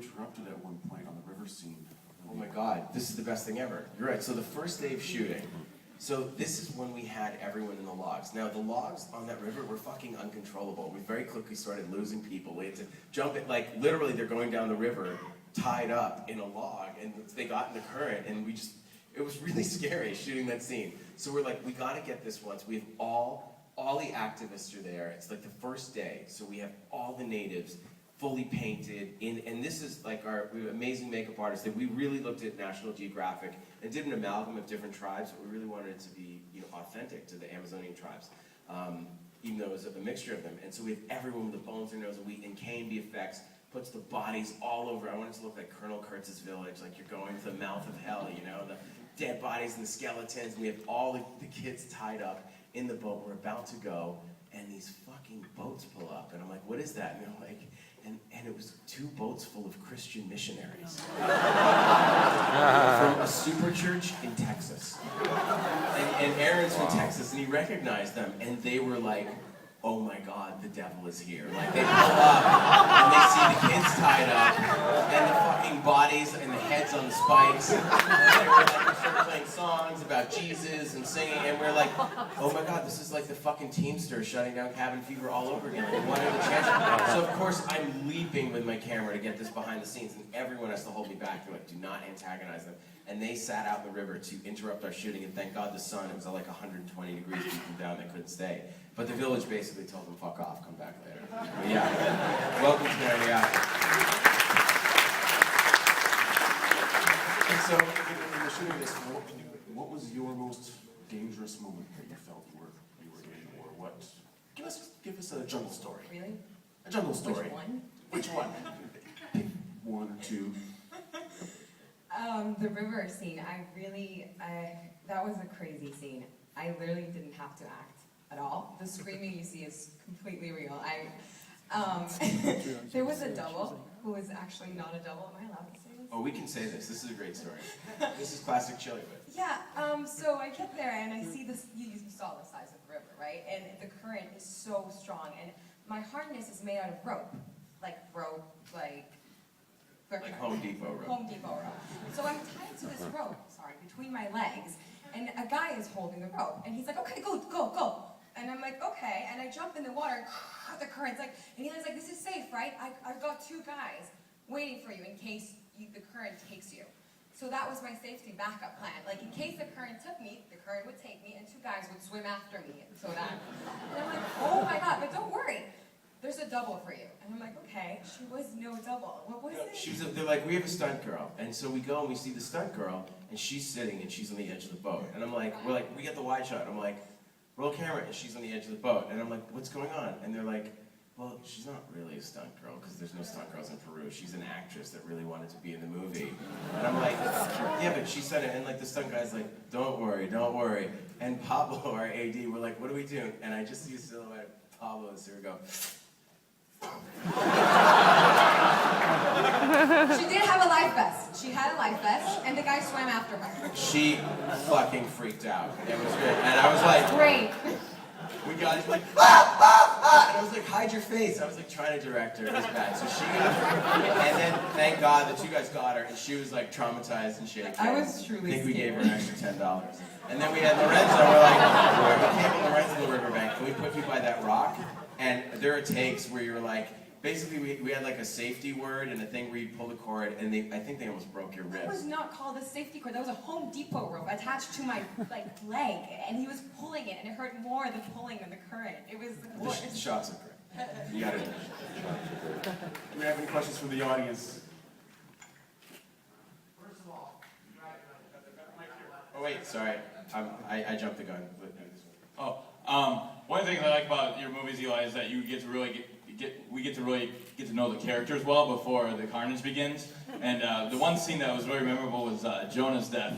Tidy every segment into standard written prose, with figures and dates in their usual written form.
interrupted at one point on the river scene. Oh my God, this is the best thing ever. You're right, so the first day of shooting, so this is when we had everyone in the logs. Now the logs on that river were fucking uncontrollable. We very quickly started losing people. We had to jump it, like literally they're going down the river tied up in a log and they got in the current and it was really scary shooting that scene. So we're like, we gotta get this once. We have all the activists are there. It's like the first day, so we have all the natives fully painted in, and this is like we have amazing makeup artists that we really looked at National Geographic and did an amalgam of different tribes, but we really wanted it to be, you know, authentic to the Amazonian tribes, even though it was a mixture of them. And so we have everyone with the bones in their nose, and KNB effects puts the bodies all over. I want it to look like Colonel Kurtz's village, like you're going to the mouth of hell, you know, the dead bodies and the skeletons, and we have all the kids tied up in the boat. We're about to go, and these fucking boats pull up, and I'm like, what is that? And they're like, and it was 2 boats full of Christian missionaries from a super church in Texas. And Aaron's from Texas, and he recognized them, and they were like, oh my God, the devil is here. Like, they pull up, and they see the kids tied up, and the fucking bodies, and the heads on the spikes, and they were like, we started playing songs about Jesus and singing, and we're like, oh my God, this is like the fucking Teamsters shutting down Cabin Fever all over again. Like, what are the chances? So of course, I'm leaping with my camera to get this behind the scenes, and everyone has to hold me back. They're like, do not antagonize them. And they sat out in the river to interrupt our shooting, and thank God the sun, it was like 120 degrees, beating down, they couldn't stay. But the village basically told them, fuck off, come back later. But yeah, welcome to the reality. And so, in the shooting of this, what was your most dangerous moment that you felt you were in, or what? Give us a jungle story. Really? A jungle story. Which one? Which one? Pick 1 or 2. The river scene, that was a crazy scene. I literally didn't have to act at all. The screaming you see is completely real. There was a double who was actually not a double. Am I allowed to say this? Oh, we can say this. This is a great story. This is classic chili whip. Yeah, so I get there and I see this, you saw the size of the river, right? And the current is so strong, and my harness is made out of rope. Like Home Depot rope. Home Depot rope. So I'm tied to this rope, between my legs, and a guy is holding the rope, and he's like, okay, go. And I'm like, okay, and I jump in the water, the current's like, and he's like, this is safe, right? I've got 2 guys waiting for you in case the current takes you. So that was my safety backup plan. Like, in case the current took me, the current would take me, and 2 guys would swim after me. And I'm like, oh my God, but don't worry. There's a double for you. And I'm like, okay, she was no double. What was it? They're like, we have a stunt girl. And so we go and we see the stunt girl, and she's sitting and she's on the edge of the boat. And I'm like, we get the wide shot. I'm like, roll camera, and she's on the edge of the boat. And I'm like, what's going on? And they're like, well, she's not really a stunt girl, because there's no stunt girls in Peru. She's an actress that really wanted to be in the movie. And I'm like, yeah, but she said it. And like the stunt guy's like, don't worry. And Pablo, our AD, we're like, what do we do? And I just see a silhouette of Pablo, and so we go, She did have a life vest. She had a life vest, and the guy swam after her. She fucking freaked out. It was great. And I was like, great. We got it, like, and I was like, hide your face. I was like trying to direct her. It was bad. So she, and then thank God the 2 guys got her, and she was like traumatized and shaking. I was truly I think we scared. gave her an extra $10. And then we had Lorenzo. We're like, we can't put Lorenzo in the riverbank. Can we put you by that rock? And there are takes where you're like, basically we had like a safety word and a thing where you pull the cord, and I think they almost broke your That was ribs. not called a safety cord. That was a Home Depot rope attached to my leg, and he was pulling it, and it hurt more than pulling than the current. It was The worse. shots are great. You got it. Do we have any questions from the audience? First of all, Oh wait, sorry. I jumped the gun. One thing I like about your movies, Eli, is that you get to really get to know the characters well before the carnage begins. And the one scene that was very memorable was Jonah's death.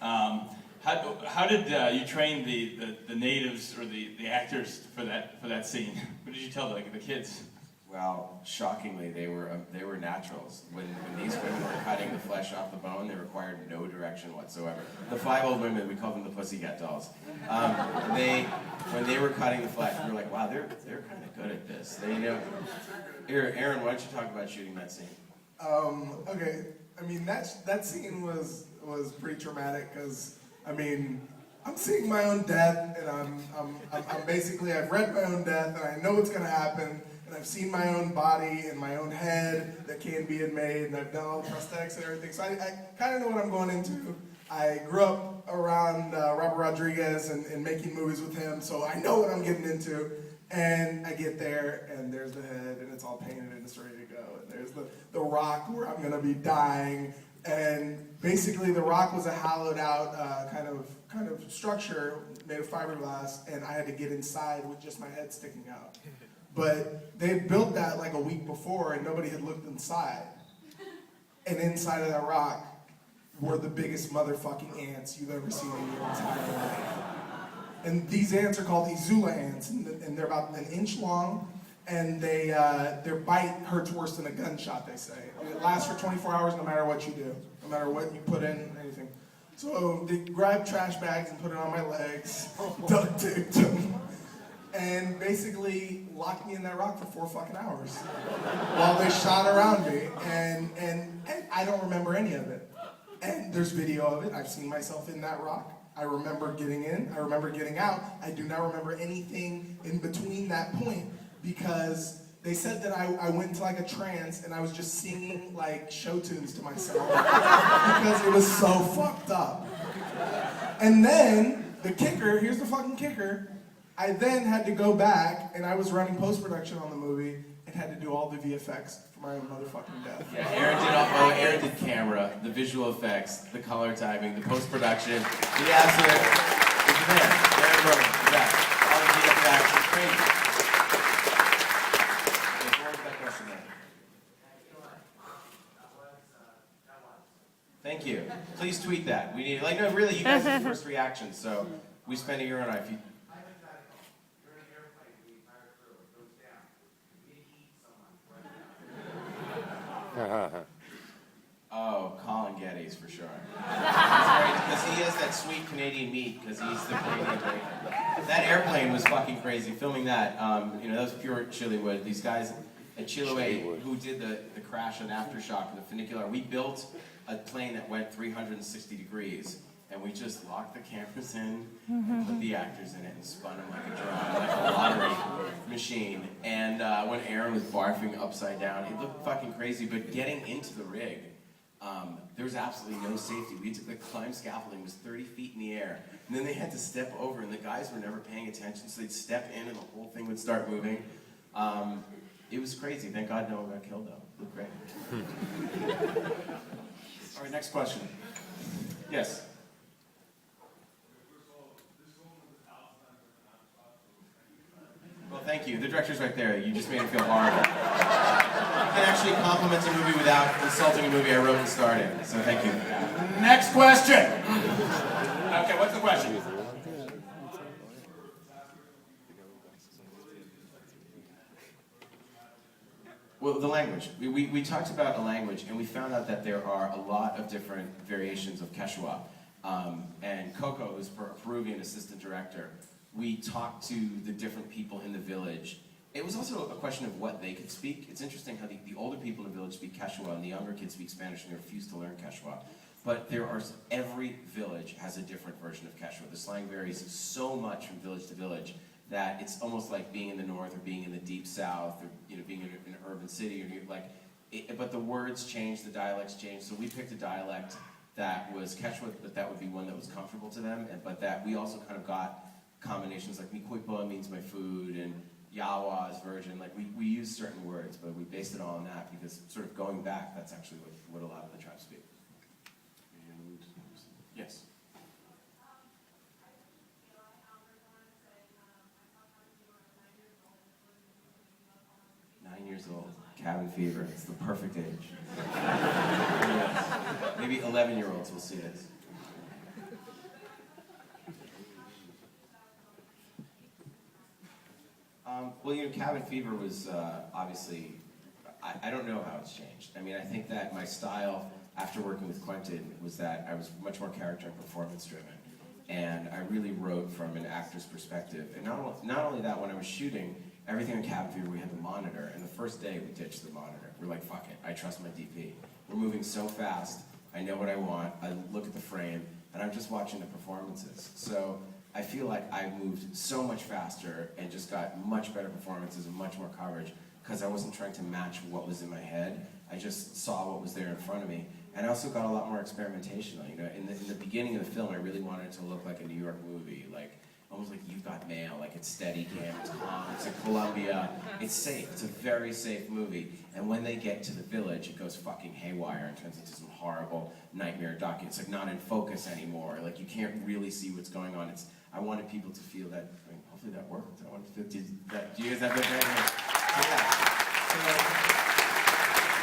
How did you train the natives or the actors for that scene? What did you tell the kids? Well, shockingly, they were naturals. When these women were cutting the flesh off the bone, they required no direction whatsoever. The 5 old women, we call them the pussycat dolls. When they were cutting the flesh, we were like, wow, they're kind of good at this. They know. Here, Aaron, why don't you talk about shooting that scene? Okay, I mean that scene was pretty traumatic because I mean I'm seeing my own death and I'm basically I've read my own death and I know what's gonna happen and I've seen my own body and my own head that can be made and I've done all the prosthetics and everything, so I kind of know what I'm going into. I grew up around Robert Rodriguez and making movies with him, so I know what I'm getting into. And I get there, and there's the head, and it's all painted, and it's ready to go. And there's the rock where I'm gonna be dying. And basically, the rock was a hollowed out kind of structure made of fiberglass, and I had to get inside with just my head sticking out. But they had built that like a week before, and nobody had looked inside. And inside of that rock were the biggest motherfucking ants you've ever seen in your entire life. And these ants are called Izula ants, and they're about an inch long, and their bite hurts worse than a gunshot, they say. And it lasts for 24 hours no matter what you do, no matter what you put in, anything. So they grabbed trash bags and put it on my legs, duct taped them, and basically locked me in that rock for 4 fucking hours while they shot around me, and I don't remember any of it. And there's video of it. I've seen myself in that rock. I remember getting in, I remember getting out. I do not remember anything in between that point because they said that I went into like a trance and I was just singing like show tunes to myself because it was so fucked up. And then, the kicker, here's the fucking kicker, I then had to go back and I was running post-production on the movie and had to do all the VFX for my own motherfucking death. Yeah, Aaron did camera, the visual effects, the color timing, the post-production, the absolute, it's there. Aaron wrote that. All the VFX, it's crazy. Okay, what was that question then? Thank you. Please tweet that. We need, like, no, really, you guys are the first reaction, so we spent a year on it. If you, oh, Colin Geddes for sure. Because he has that sweet Canadian meat, because he's the Canadian bacon. That airplane was fucking crazy. Filming that, that was pure Chillywood. These guys at Chilliwack who did the crash and aftershock of the funicular, we built a plane that went 360 degrees. And we just locked the cameras in, and put the actors in it, and spun them like a drum, like a lottery machine. And when Aaron was barfing upside down, it looked fucking crazy. But getting into the rig, there was absolutely no safety. We took the climb scaffolding, was 30 feet in the air. And then they had to step over, and the guys were never paying attention, so they'd step in, and the whole thing would start moving. It was crazy. Thank God no one got killed, though. It looked great. All right, next question. Yes? Well, thank you. The director's right there. You just made it feel horrible. You can actually compliment a movie without insulting a movie I wrote and starred in. So thank you. Next question. Okay, what's the question? Well, the language. We talked about a language, and we found out that there are a lot of different variations of Quechua. And Coco, who's a Peruvian assistant director, we talked to the different people in the village. It was also a question of what they could speak. It's interesting how the older people in the village speak Quechua and the younger kids speak Spanish and they refuse to learn Quechua. But every village has a different version of Quechua. The slang varies so much from village to village that it's almost like being in the north or being in the deep south or being in an urban city. But the words change, the dialects change. So we picked a dialect that was Quechua, but that would be one that was comfortable to them. But that we also kind of got combinations like Micuipa means my food and Yawa is virgin. Like we use certain words, but we based it all on that because sort of going back, that's actually what a lot of the tribes speak. And yes. 9 years old, cabin fever. It's the perfect age. Maybe 11-year-olds will see this. Well, cabin fever was obviously, I don't know how it's changed. I mean, I think that my style after working with Quentin was that I was much more character and performance driven. And I really wrote from an actor's perspective. And not only that, when I was shooting, everything on Cabin Fever, we had the monitor. And the first day, we ditched the monitor. We're like, fuck it, I trust my DP. We're moving so fast, I know what I want, I look at the frame, and I'm just watching the performances. So I feel like I moved so much faster and just got much better performances and much more coverage because I wasn't trying to match what was in my head. I just saw what was there in front of me. And I also got a lot more experimentational. You know, in the beginning of the film, I really wanted it to look like a New York movie, like almost like You've Got Mail, like it's Steadicam, it's calm, it's in Columbia, it's safe, it's a very safe movie. And when they get to the village, it goes fucking haywire and turns into some horrible nightmare docu. It's like not in focus anymore. Like you can't really see what's going on. I wanted people to feel that. I mean, hopefully that worked. I wanted to feel, do you guys have that? So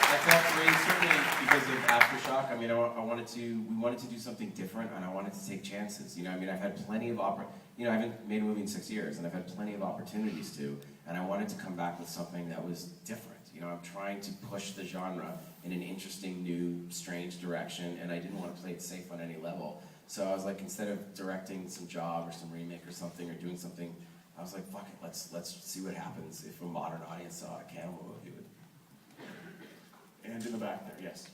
I felt great, certainly because of Aftershock. I mean, we wanted to do something different, and I wanted to take chances. You know, I mean, I've had plenty of I haven't made a movie in 6 years, and I've had plenty of opportunities to, and I wanted to come back with something that was different. You know, I'm trying to push the genre in an interesting, new, strange direction, and I didn't want to play it safe on any level. So I was like, instead of directing some job or some remake or something, or doing something, I was like, fuck it, let's see what happens if a modern audience saw a cannibal movie. And in the back there, yes.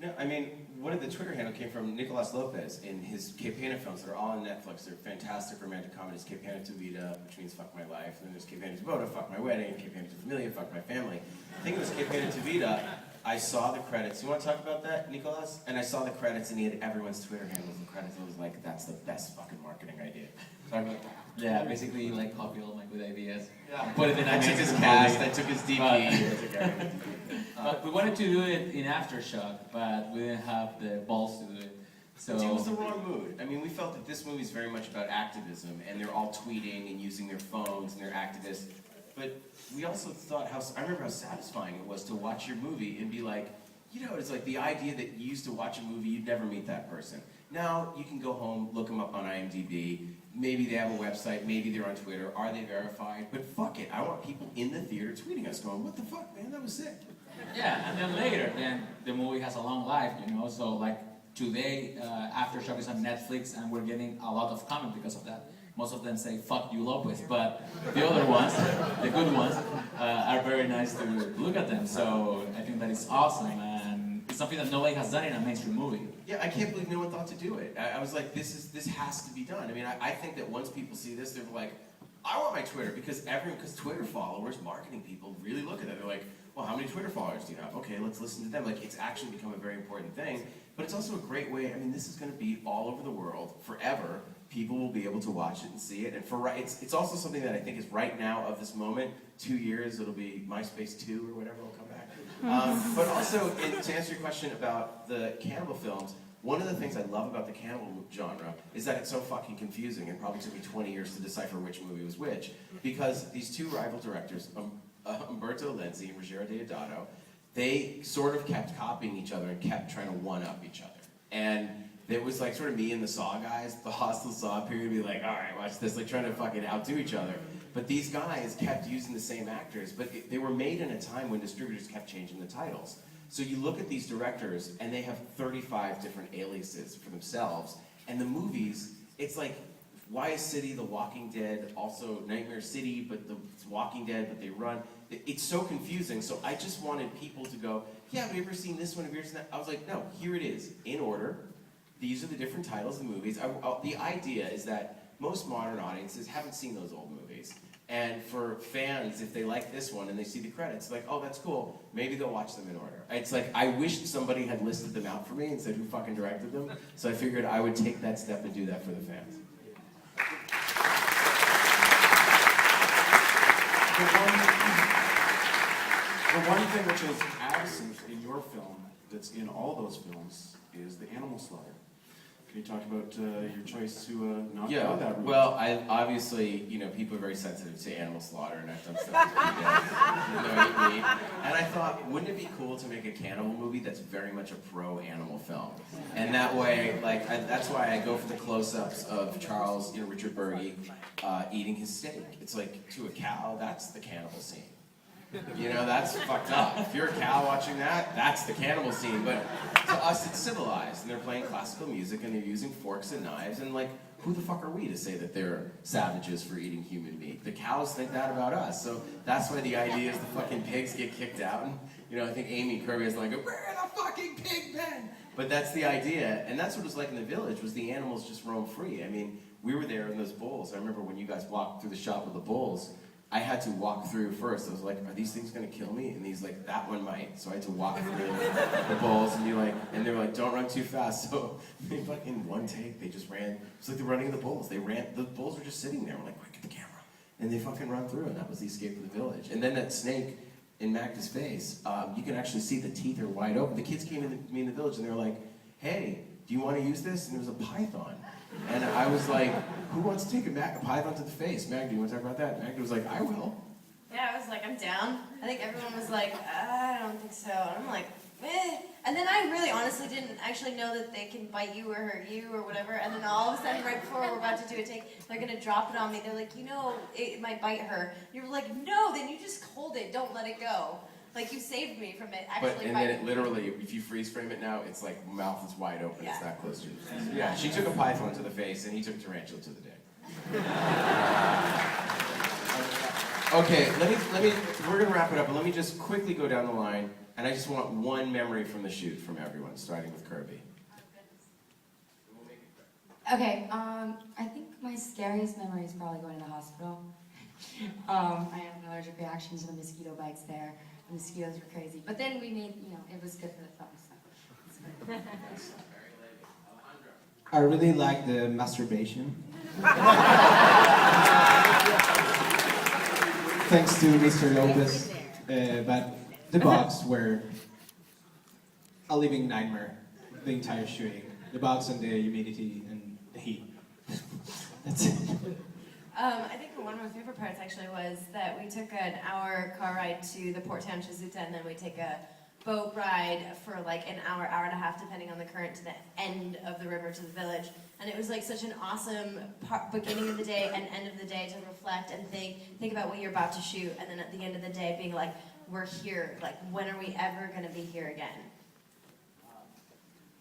No, I mean, one of the Twitter handle came from Nicolas Lopez in his Que Pena films that are all on Netflix. They're fantastic romantic comedies. Que Pena Tu Vida, which means fuck my life. And then there's Que Pena Tu Boda, fuck my wedding. Que Pena Tu Familia, fuck my family. I think it was Que Pena Tu Vida. I saw the credits. You want to talk about that, Nicolas? And I saw the credits, and he had everyone's Twitter handles and credits. And I was like, that's the best fucking marketing idea. Talk about that. Yeah, basically like copy all my good ideas. Yeah. Put it in. I took his cast. I took his DP. But we wanted to do it in Aftershock, but we didn't have the balls to do it. So It was the wrong mood. I mean, we felt that this movie is very much about activism, and they're all tweeting and using their phones, and they're activists. But we also thought I remember how satisfying it was to watch your movie and be like, you know, it's like the idea that you used to watch a movie, you'd never meet that person. Now you can go home, look them up on IMDb. Maybe they have a website, maybe they're on Twitter. Are they verified? But fuck it, I want people in the theater tweeting us, going, "What the fuck, man? That was sick." yeah, and then later, then the movie has a long life, you know. So like today, Aftershock is on Netflix, and we're getting a lot of comments because of that. Most of them say "fuck you, Lopez," but the other ones, the good ones, are very nice to look at them. So I think that is awesome, and it's something that nobody has done in a mainstream movie. Yeah, I can't believe no one thought to do it. I was like, this has to be done. I mean, I think that once people see this, they're like, I want my Twitter, because Twitter followers, marketing people, really look at that. They're like, well, how many Twitter followers do you have? Okay, let's listen to them. Like, it's actually become a very important thing. But it's also a great way, I mean, this is going to be all over the world forever. People will be able to watch it and see it. And it's also something that I think is right now of this moment. 2 years, it'll be MySpace 2 or whatever will come back. But also, to answer your question about the cannibal films, one of the things I love about the cannibal genre is that it's so fucking confusing, and probably took me 20 years to decipher which movie was which, because these two rival directors, Umberto Lenzi and Ruggiero Deodato, they sort of kept copying each other and kept trying to one-up each other. And it was like sort of me and the Saw guys, the Hostile Saw period, be like, all right, watch this, like trying to fucking outdo each other. But these guys kept using the same actors, but they were made in a time when distributors kept changing the titles. So you look at these directors, and they have 35 different aliases for themselves, and the movies, it's like Wyatt City, The Walking Dead, also Nightmare City, but it's Walking Dead, but they run. It's so confusing, so I just wanted people to go, yeah, have you ever seen this one, have you ever seen that? I was like, no, here it is, in order. These are the different titles of the movies. The idea is that most modern audiences haven't seen those old movies. And for fans, if they like this one and they see the credits, like, oh, that's cool, maybe they'll watch them in order. It's like, I wished somebody had listed them out for me and said who fucking directed them, so I figured I would take that step and do that for the fans. The one thing which is absent in your film, that's in all those films, is the animal slaughter. Can you talk about your choice to not go that route? Well, I obviously, you know, people are very sensitive to animal slaughter, and I've done stuff with meat. And I thought, wouldn't it be cool to make a cannibal movie that's very much a pro-animal film? And that way, like, that's why I go for the close-ups of Charles, Richard Berge, eating his steak. It's like, to a cow, that's the cannibal scene. You know, that's fucked up. If you're a cow watching that, that's the cannibal scene. But to us, it's civilized, and they're playing classical music, and they're using forks and knives, and like, who the fuck are we to say that they're savages for eating human meat? The cows think that about us, so that's why the idea is the fucking pigs get kicked out. And, you know, I think Amy Kirby is like, we're in a fucking pig pen! But that's the idea, and that's what it was like in the village, was the animals just roam free. I mean, we were there in those bulls. I remember when you guys walked through the shop with the bulls, I had to walk through first. I was like, are these things gonna kill me? And he's like, that one might. So I had to walk through the bulls and be like, and they were like, don't run too fast. So they fucking one take, they just ran. It's like the running of the bulls. They ran, the bulls were just sitting there. We're like, quick, get the camera. And they fucking run through, and that was the escape of the village. And then that snake in Magda's face, you can actually see the teeth are wide open. The kids came to me in the village and they were like, hey, do you want to use this? And it was a python. And I was like, who wants to take a python to the face? Magda, you want to talk about that? Magda was like, I will. Yeah, I was like, I'm down. I think everyone was like, I don't think so. And I'm like, eh. And then I really honestly didn't actually know that they can bite you or hurt you or whatever. And then all of a sudden, right before we're about to do a take, they're going to drop it on me. They're like, you know, it might bite her. You're like, no, then you just hold it. Don't let it go. Like, you saved me from it actually and then it literally, if you freeze frame it now, it's like mouth is wide open. Yeah. It's that close to your face. Yeah, she took a python to the face, and he took a tarantula to the dick. Okay, we're gonna wrap it up, but let me just quickly go down the line, and I just want one memory from the shoot from everyone, starting with Kirby. Okay, I think my scariest memory is probably going to the hospital. I had an allergic reaction to the mosquito bites there. The mosquitoes were crazy. But then we made, you know, it was good for the film, so it's good. I really like the masturbation. Thanks to Mr. Lopez, but the bugs were a living nightmare, the entire shooting. The bugs and the humidity and the heat. That's it. I think one of my favorite parts actually was that we took an hour car ride to the port town Chizuta, and then we take a boat ride for like an hour, hour and a half, depending on the current, to the end of the river to the village. And it was like such an awesome beginning of the day and end of the day to reflect and think about what you're about to shoot, and then at the end of the day being like, we're here, like when are we ever gonna be here again?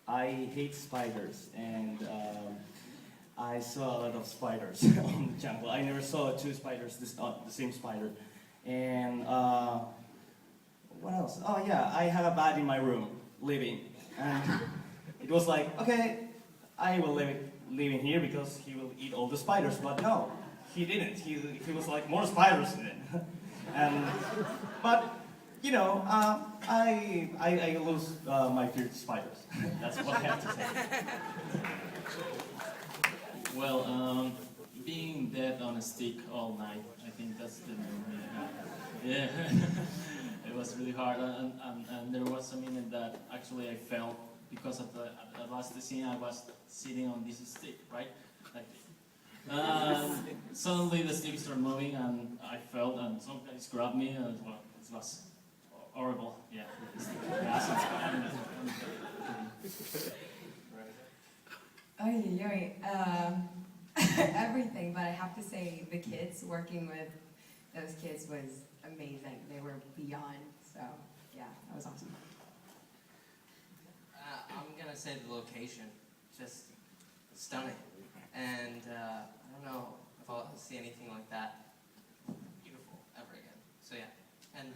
I hate spiders, and I saw a lot of spiders on the jungle. I never saw two spiders, the same spider. And what else? Oh yeah, I have a bat in my room, living. And it was like, okay, I will live in here because he will eat all the spiders. But no, he didn't. He was like, more spiders in it. But, you know, I lose my fear to spiders. That's what I have to say. Well, being dead on a stick all night, I think that's the memory I got. Yeah, it was really hard, and there was a minute that actually I felt, because at the last scene I was sitting on this stick, right? Like this. Suddenly the stick started moving, and I felt, and some guys grabbed me, and it was horrible. Yeah. Everything, but I have to say the kids, working with those kids was amazing. They were beyond, so yeah, that was awesome. I'm gonna say the location, just stunning. And I don't know if I'll see anything like that beautiful ever again. So yeah, and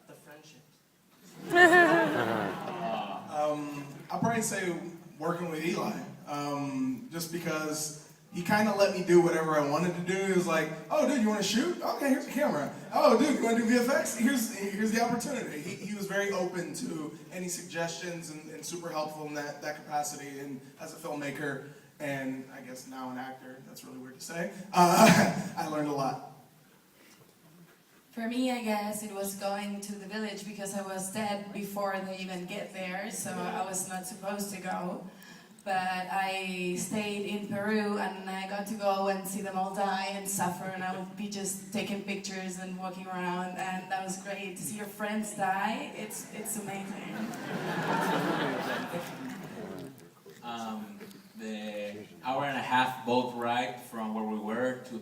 the friendships. I'll probably say working with Eli, just because he kind of let me do whatever I wanted to do. He was like, oh, dude, you want to shoot? Okay, here's the camera. Oh, dude, you want to do VFX? Here's the opportunity. He was very open to any suggestions and super helpful in that capacity. And as a filmmaker, and I guess now an actor, that's really weird to say, I learned a lot. For me, I guess it was going to the village because I was dead before they even get there, so I was not supposed to go. But I stayed in Peru, and I got to go and see them all die and suffer, and I would be just taking pictures and walking around, and that was great. To see your friends die, it's amazing. The hour and a half boat ride from where we were to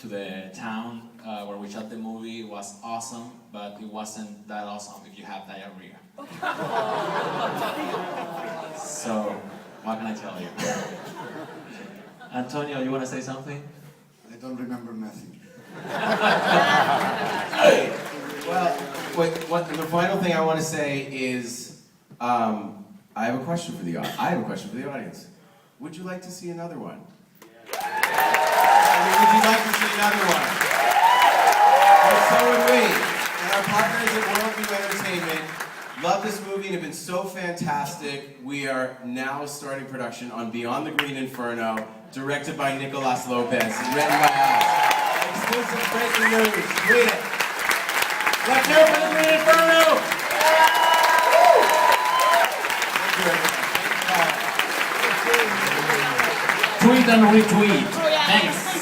the town where we shot the movie was awesome, but it wasn't that awesome if you have diarrhea. So, what can I tell you? Antonio, you want to say something? I don't remember nothing. Well, the final thing I want to say is, I have a question for the audience. Would you like to see another one? Would you like to see another one? Well, so would we. And our partners at Worldview Entertainment love this movie and have been so fantastic. We are now starting production on Beyond the Green Inferno, directed by Nicolas Lopez and written by us. Exclusive breaking news. Tweet it. Let's hear it for the Green Inferno! Tweet and retweet. Thanks.